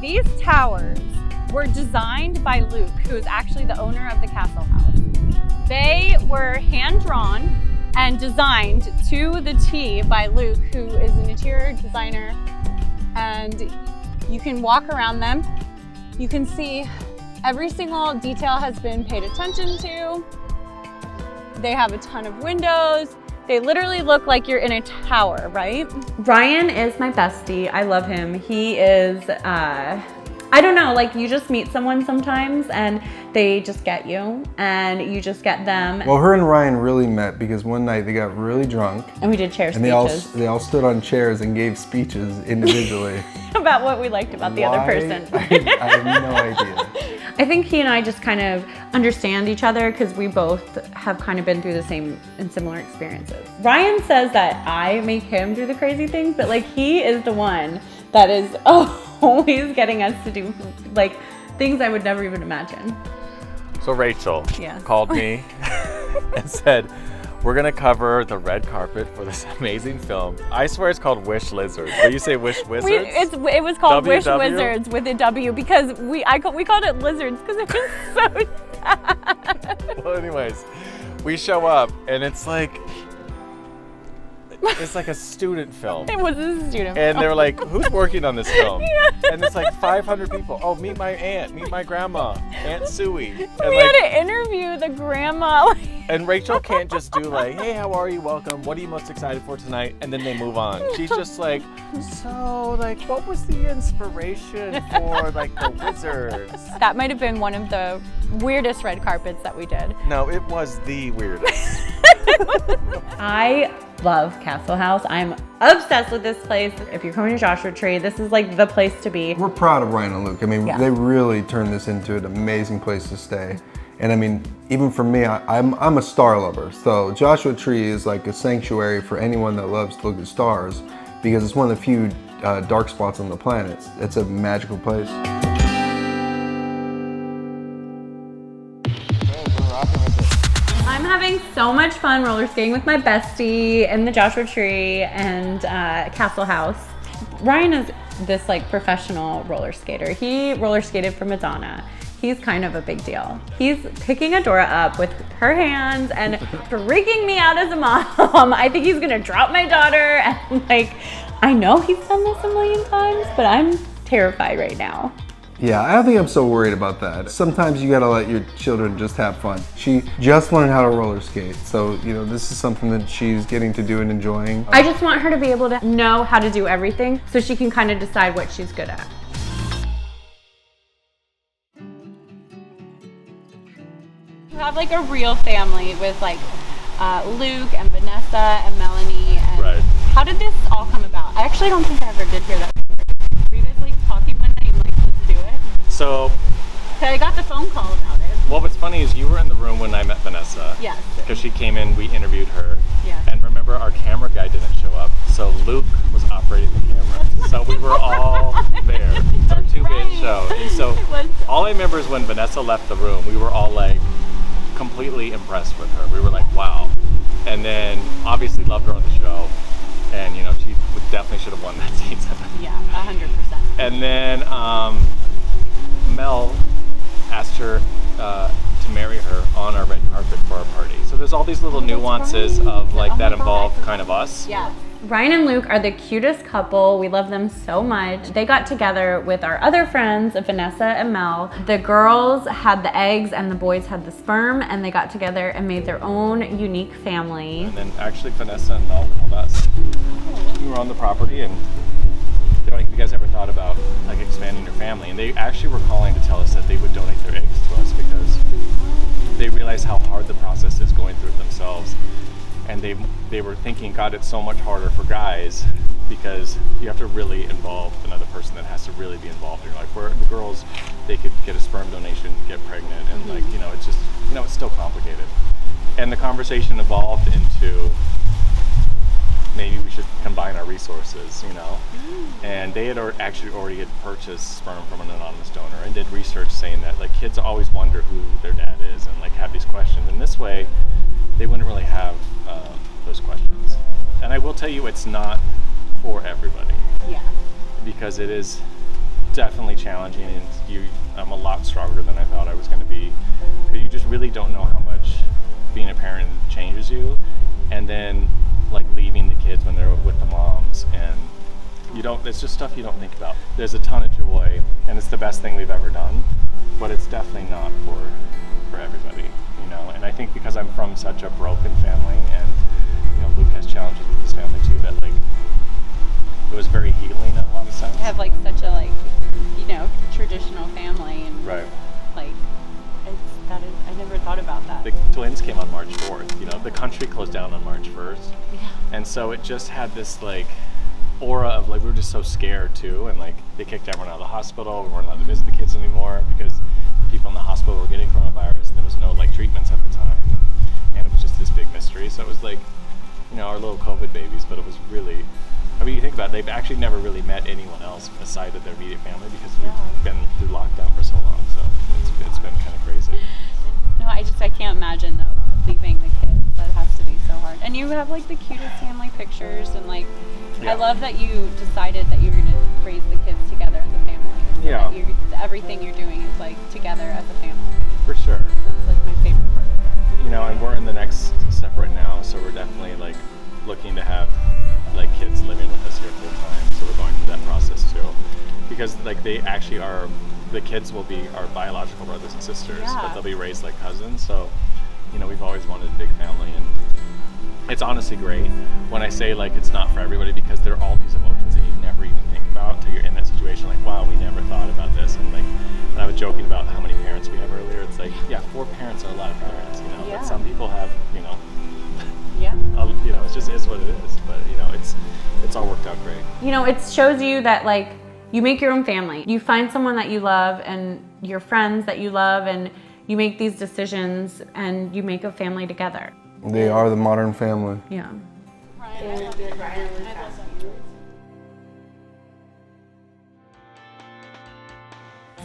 these towers were designed by Luke, who is actually the owner of the castle house. They were hand-drawn and designed to the T by Luke, who is an interior designer. And you can walk around them. You can see every single detail has been paid attention to. They have a ton of windows. They literally look like you're in a tower, right? Ryan is my bestie. I love him. He is, I don't know, like you just meet someone sometimes and they just get you and you just get them. Well, her and Ryan really met because one night they got really drunk. And we did chair speeches. And they all stood on chairs and gave speeches individually. About what we liked about the other person. I have no idea. I think he and I just kind of understand each other because we both have kind of been through the same and similar experiences. Ryan says that I make him do the crazy things, but like he is the one that is always getting us to do like things I would never even imagine. So Rachel called me and said, we're gonna cover the red carpet for this amazing film. I swear it's called Wish Lizards, but you say Wish Wizards? It was called Wish Wizards with a W because we called it lizards because it was so sad. Well, anyways, we show up and it's like a student film. It was a student film. And they're like, who's working on this film? And it's like 500 people. Oh, meet my aunt, meet my grandma, Aunt Suey. And we had to interview the grandma. And Rachel can't just do like, hey, how are you? Welcome. What are you most excited for tonight? And then they move on. She's just like, so like, what was the inspiration for like the wizards? That might have been one of the weirdest red carpets that we did. No, it was the weirdest. I love Castle House. I'm obsessed with this place. If you're coming to Joshua Tree, this is like the place to be. We're proud of Ryan and Luke. I mean, they really turned this into an amazing place to stay. And I mean, even for me, I'm a star lover. So Joshua Tree is like a sanctuary for anyone that loves to look at stars because it's one of the few dark spots on the planet. It's a magical place. I'm having so much fun roller skating with my bestie in the Joshua Tree and Castle House. Ryan is this like professional roller skater. He roller skated for Madonna. He's kind of a big deal. He's picking Adora up with her hands and freaking me out as a mom. I think he's gonna drop my daughter and like, I know he's done this a million times, but I'm terrified right now. Yeah, I don't think I'm so worried about that. Sometimes you gotta let your children just have fun. She just learned how to roller skate, so you know this is something that she's getting to do and enjoying. I just want her to be able to know how to do everything so she can kind of decide what she's good at. You have like a real family with like Luke and Vanessa and Melanie. And right. How did this all come about? I actually don't think I ever did hear that. Were you guys like talking one night and like, let's do it? So I got the phone call about it. Well, what's funny is you were in the room when I met Vanessa. Yes. Because she came in, we interviewed her. Yeah. And remember, our camera guy didn't show up, so Luke was operating the camera. So we were all there. It's our two-man show. And so all I remember is when Vanessa left the room, we were all like completely impressed with her. We were like, wow. And then obviously loved her on the show. And you know, she definitely should have won that season. Yeah, 100%. And then Mel asked her to marry her on our red carpet for our party. So there's all these little nuances of like that involve kind of us. Yeah. Ryan and Luke are the cutest couple. We love them so much. They got together with our other friends, Vanessa and Mel. The girls had the eggs and the boys had the sperm, and they got together and made their own unique family. And then actually Vanessa and Mel called us. We were on the property and they're like, have you guys ever thought about like expanding your family? And they actually were calling to tell us that they would donate their eggs to us because they realized how hard the process is going through it themselves. And they were thinking, God, it's so much harder for guys because you have to really involve another person that has to really be involved in your life. Where the girls, they could get a sperm donation, get pregnant, and like, you know, it's just, you know, it's still complicated. And the conversation evolved into maybe we should combine our resources, you know. And they had actually already had purchased sperm from an anonymous donor and did research saying that like kids always wonder who their dad is and like have these questions. And this way, they wouldn't really have those questions. And I will tell you, it's not for everybody. Yeah. Because it's definitely challenging, and I'm a lot stronger than I thought I was going to be. Because you just really don't know how much being a parent changes you, and then like leaving the kids when they're with the moms, and it's just stuff you don't think about. There's a ton of joy, and it's the best thing we've ever done, but it's definitely not for everybody, you know. And I think because I'm from such a broken family, and you know, Luke has challenges with his family too, that like it was very healing in a lot of sense. I have like such a like, you know, traditional family, and Right. like I never thought about that. The twins came on March 4th. You know, the country closed down on March 1st, and so it just had this like aura of like we were just so scared too, and like they kicked everyone out of the hospital. We weren't allowed to visit the kids anymore because people in the hospital were getting coronavirus, and there was no like treatments at the time, and it was just this big mystery. So it was like, you know, our little COVID babies, but it was really, I mean, you think about it, they've actually never really met anyone else aside of their immediate family because we've been through lockdown for so long. So it's been kind of crazy. No, I can't imagine though leaving the kids. That has to be so hard. And you have like the cutest family pictures, and like I love that you decided that you were going to raise the kids together as a family. So that everything you're doing is like together as a family. For sure. That's like my favorite part of it. You know, and we're in the next step right now, so we're definitely like looking to have like kids living with us here full time. So we're going through that process too, because like they actually are. The kids will be our biological brothers and sisters, but they'll be raised like cousins. So, you know, we've always wanted a big family, and it's honestly great when I say like it's not for everybody, because there are all these emotions that you never even think about until you're in that situation. Like, wow, we never thought about this, and like, and I was joking about how many parents we have earlier. It's like, yeah, 4 parents are a lot of parents, you know. But some people have, you know, you know, it just is what it is. But you know, it's all worked out great. You know, it shows you that like you make your own family. You find someone that you love and your friends that you love, and you make these decisions and you make a family together. They are the modern family. Yeah.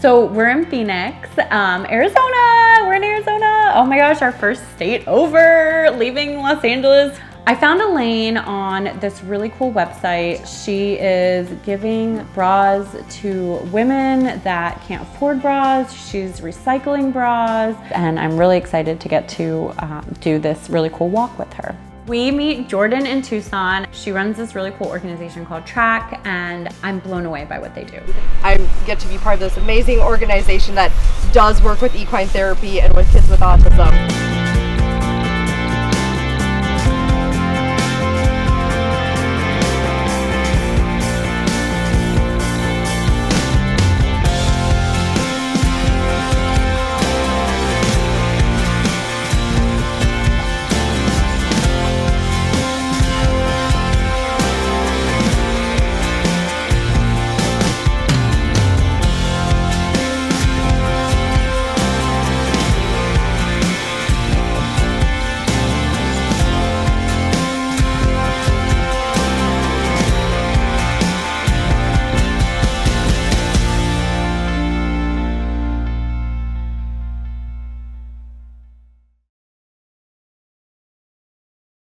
So we're in Phoenix, Arizona. We're in Arizona. Oh my gosh, our first state over, leaving Los Angeles. I found Elaine on this really cool website. She is giving bras to women that can't afford bras. She's recycling bras, and I'm really excited to get to do this really cool walk with her. We meet Jordan in Tucson. She runs this really cool organization called Track, and I'm blown away by what they do. I get to be part of this amazing organization that does work with equine therapy and with kids with autism.